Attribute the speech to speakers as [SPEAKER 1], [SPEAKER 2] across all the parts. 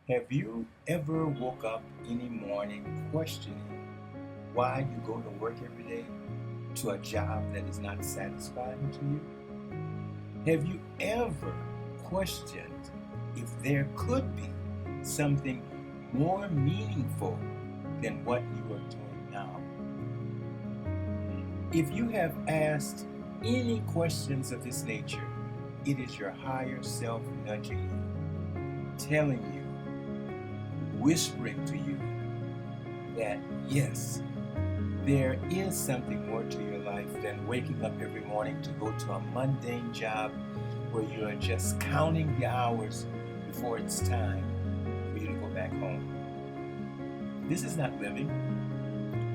[SPEAKER 1] Have you ever woke up any morning questioning why you go to work every day to a job that is not satisfying to you? Have you ever questioned if there could be something more meaningful than what you are doing now? If you have asked any questions of this nature, it is your higher self nudging you, telling you, whispering to you that yes, there is something more to your life than waking up every morning to go to a mundane job where you are just counting the hours before it's time for you to go back home. This is not living.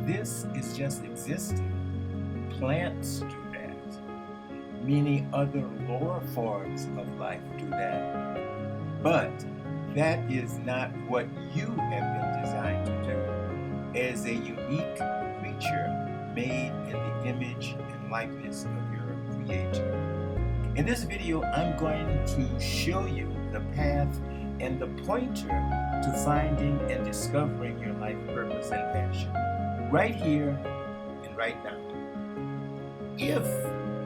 [SPEAKER 1] This is just existing. Plants do that. Many other lower forms of life do that. But that is not what you have been designed to do as a unique creature made in the image and likeness of your Creator. In this video, I'm going to show you the path and the pointer to finding and discovering your life purpose and passion right here and right now. If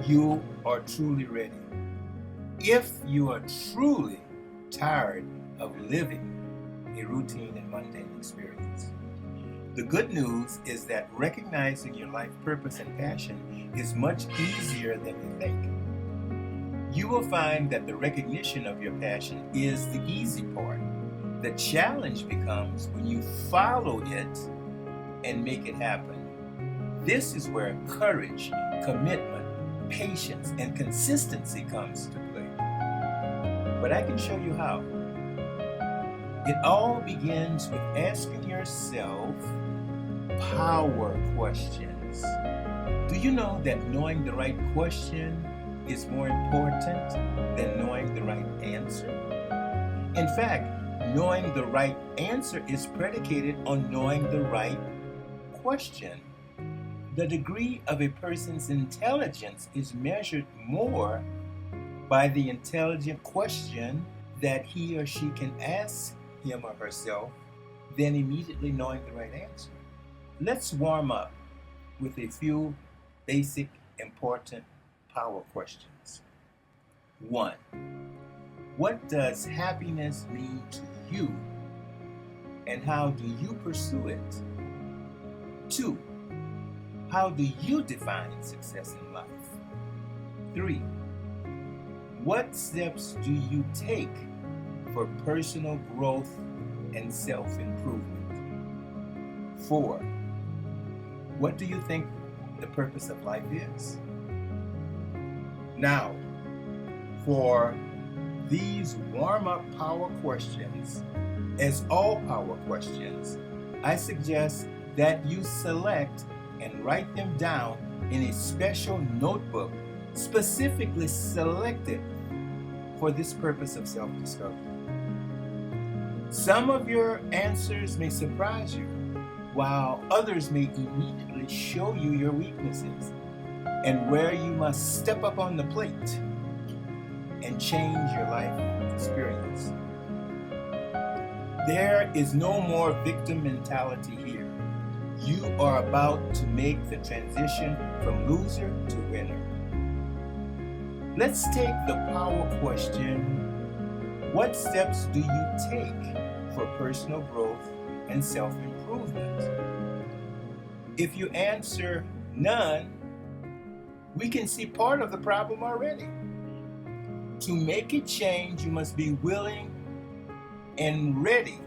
[SPEAKER 1] you are truly ready, if you are truly tired of living a routine and mundane experience. The good news is that recognizing your life purpose and passion is much easier than you think. You will find that the recognition of your passion is the easy part. The challenge becomes when you follow it and make it happen. This is where courage, commitment, patience, and consistency comes to play. But I can show you how. It all begins with asking yourself power questions. Do you know that knowing the right question is more important than knowing the right answer? In fact, knowing the right answer is predicated on knowing the right question. The degree of a person's intelligence is measured more by the intelligent question that he or she can ask him or herself than immediately knowing the right answer. Let's warm up with a few basic, important power questions. 1. What does happiness mean to you, and how do you pursue it? 2. How do you define success in life? 3. What steps do you take for personal growth and self-improvement? 4. What do you think the purpose of life is? Now, for these warm-up power questions, as all power questions, I suggest that you select and write them down in a special notebook specifically selected for this purpose of self-discovery. Some of your answers may surprise you, while others may immediately show you your weaknesses and where you must step up on the plate and change your life experience. There is no more victim mentality here. You are about to make the transition from loser to winner. Let's take the power question. What steps do you take for personal growth and self-improvement? If you answer none, we can see part of the problem already. To make a change, you must be willing and ready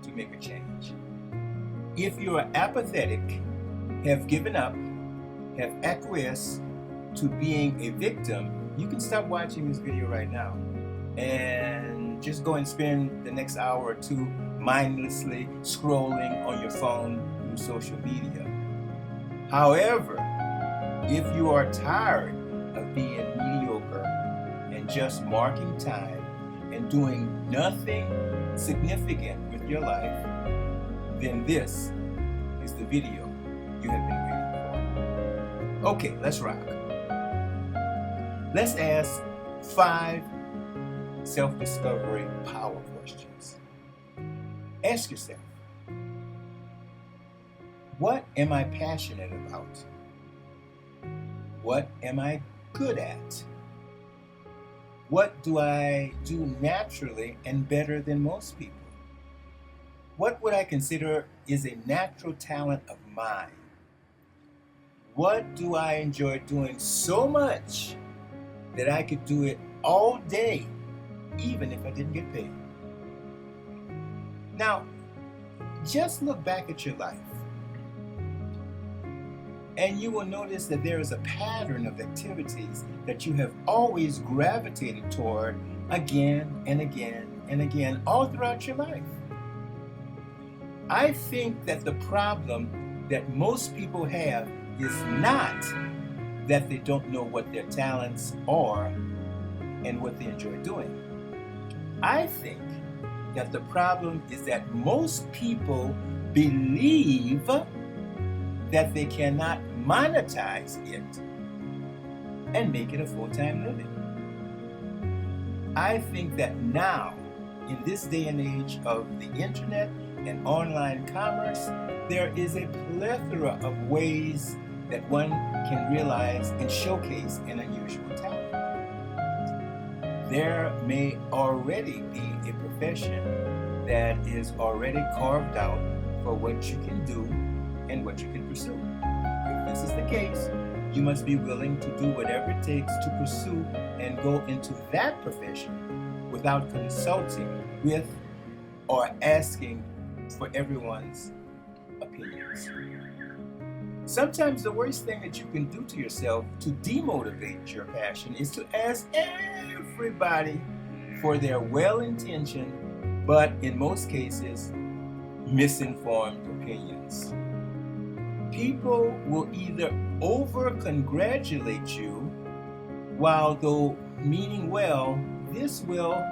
[SPEAKER 1] to make a change. If you are apathetic, have given up, have acquiesced to being a victim, you can stop watching this video right now and just go and spend the next hour or two mindlessly scrolling on your phone through social media. However, if you are tired of being mediocre and just marking time and doing nothing significant with your life, then this is the video you have been waiting for. Okay, let's rock. Let's ask 5 self-discovery power questions. Ask yourself, what am I passionate about? What am I good at? What do I do naturally and better than most people? What would I consider is a natural talent of mine? What do I enjoy doing so much that I could do it all day, even if I didn't get paid? Now, just look back at your life, and you will notice that there is a pattern of activities that you have always gravitated toward again and again and again, all throughout your life. I think that the problem that most people have is not that they don't know what their talents are and what they enjoy doing. I think that the problem is that most people believe that they cannot monetize it and make it a full-time living. I think that now, in this day and age of the internet and online commerce, there is a plethora of ways that one can realize and showcase an unusual talent. There may already be a profession that is already carved out for what you can do and what you can pursue. If this is the case, you must be willing to do whatever it takes to pursue and go into that profession without consulting with or asking for everyone's opinions. Sometimes the worst thing that you can do to yourself to demotivate your passion is to ask everybody for their well-intentioned, but in most cases, misinformed opinions. People will either over-congratulate you, while though meaning well, this will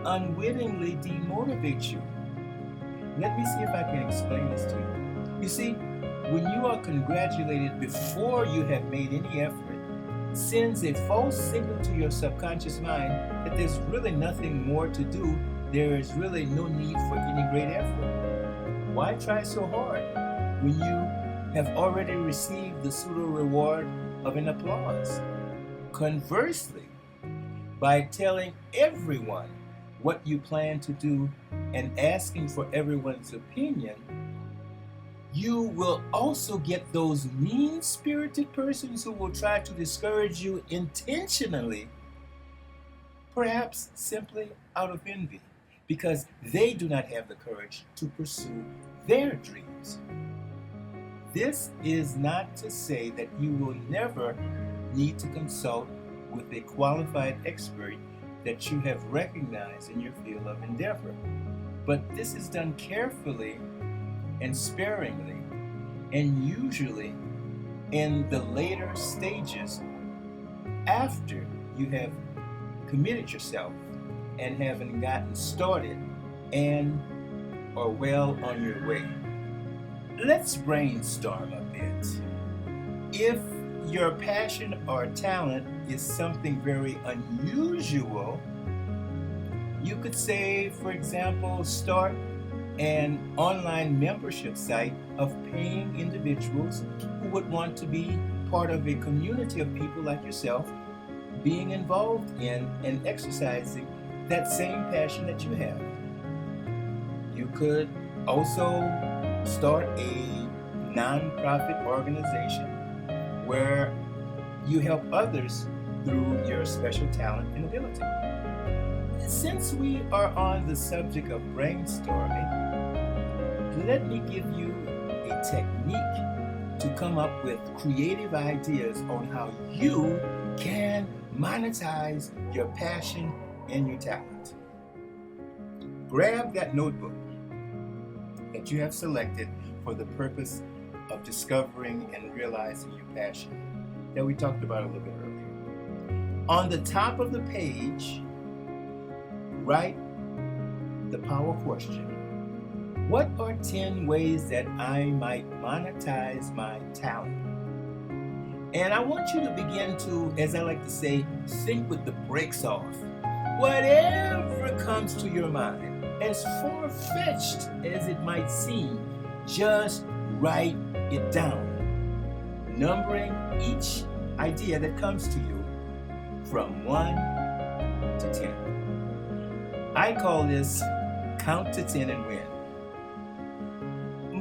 [SPEAKER 1] unwittingly demotivate you. Let me see if I can explain this to you. You see, when you are congratulated before you have made any effort, sends a false signal to your subconscious mind that there's really nothing more to do. There is really no need for any great effort. Why try so hard when you have already received the pseudo reward of an applause? Conversely, by telling everyone what you plan to do and asking for everyone's opinion, you will also get those mean-spirited persons who will try to discourage you intentionally, perhaps simply out of envy, because they do not have the courage to pursue their dreams. This is not to say that you will never need to consult with a qualified expert that you have recognized in your field of endeavor, but this is done carefully and sparingly, and usually in the later stages after you have committed yourself and haven't gotten started and are well on your way. Let's brainstorm a bit. If your passion or talent is something very unusual, you could say, for example, start an online membership site of paying individuals who would want to be part of a community of people like yourself, being involved in and exercising that same passion that you have. You could also start a non-profit organization where you help others through your special talent and ability. Since we are on the subject of brainstorming, let me give you a technique to come up with creative ideas on how you can monetize your passion and your talent. Grab that notebook that you have selected for the purpose of discovering and realizing your passion that we talked about a little bit earlier. On the top of the page, write the power question. What are 10 ways that I might monetize my talent? And I want you to begin to, as I like to say, think with the brakes off. Whatever comes to your mind, as far-fetched as it might seem, just write it down, numbering each idea that comes to you from 1 to 10. I call this count to 10 and win.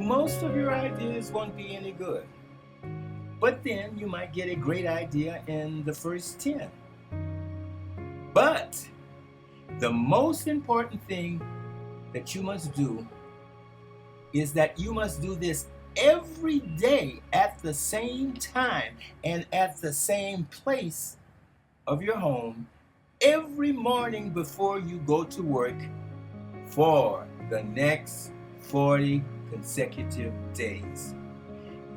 [SPEAKER 1] Most of your ideas won't be any good, but then you might get a great idea in the first 10. But the most important thing that you must do is that you must do this every day at the same time and at the same place of your home every morning before you go to work for the next 40 consecutive days.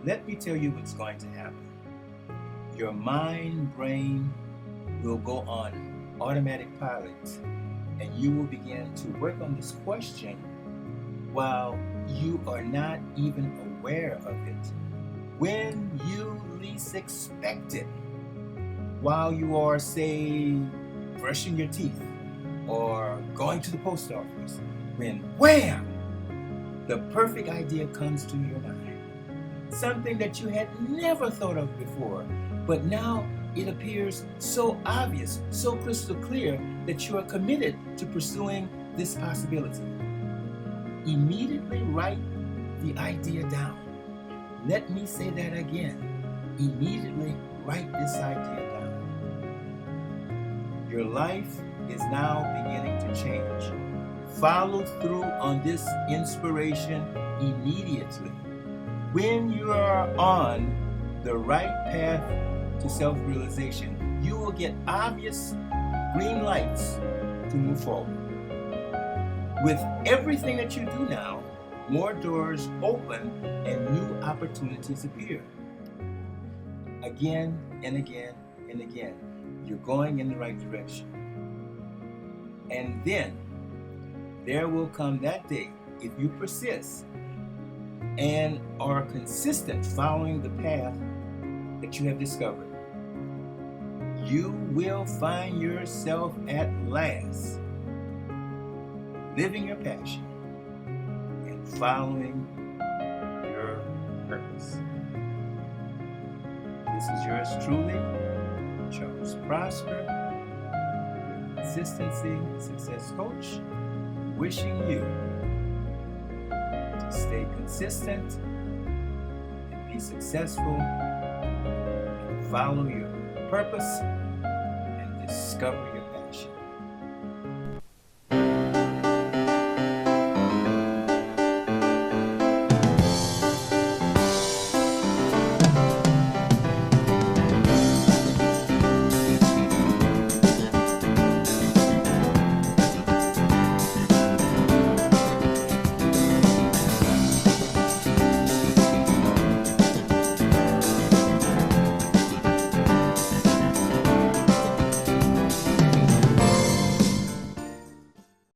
[SPEAKER 1] Let me tell you what's going to happen. Your brain will go on automatic pilot, and you will begin to work on this question while you are not even aware of it. When you least expect it, while you are, say, brushing your teeth or going to the post office, when wham, the perfect idea comes to your mind. Something that you had never thought of before, but now it appears so obvious, so crystal clear that you are committed to pursuing this possibility. Immediately write the idea down. Let me say that again. Immediately write this idea down. Your life is now beginning to change. Follow through on this inspiration immediately. When you are on the right path to self-realization, you will get obvious green lights to move forward. With everything that you do now, more doors open and new opportunities appear. Again and again and again, you're going in the right direction. And then there will come that day, if you persist and are consistent following the path that you have discovered, you will find yourself at last living your passion and following your purpose. This is yours truly, Charles Prosper, your consistency success coach, wishing you to stay consistent and be successful and follow your purpose and discover your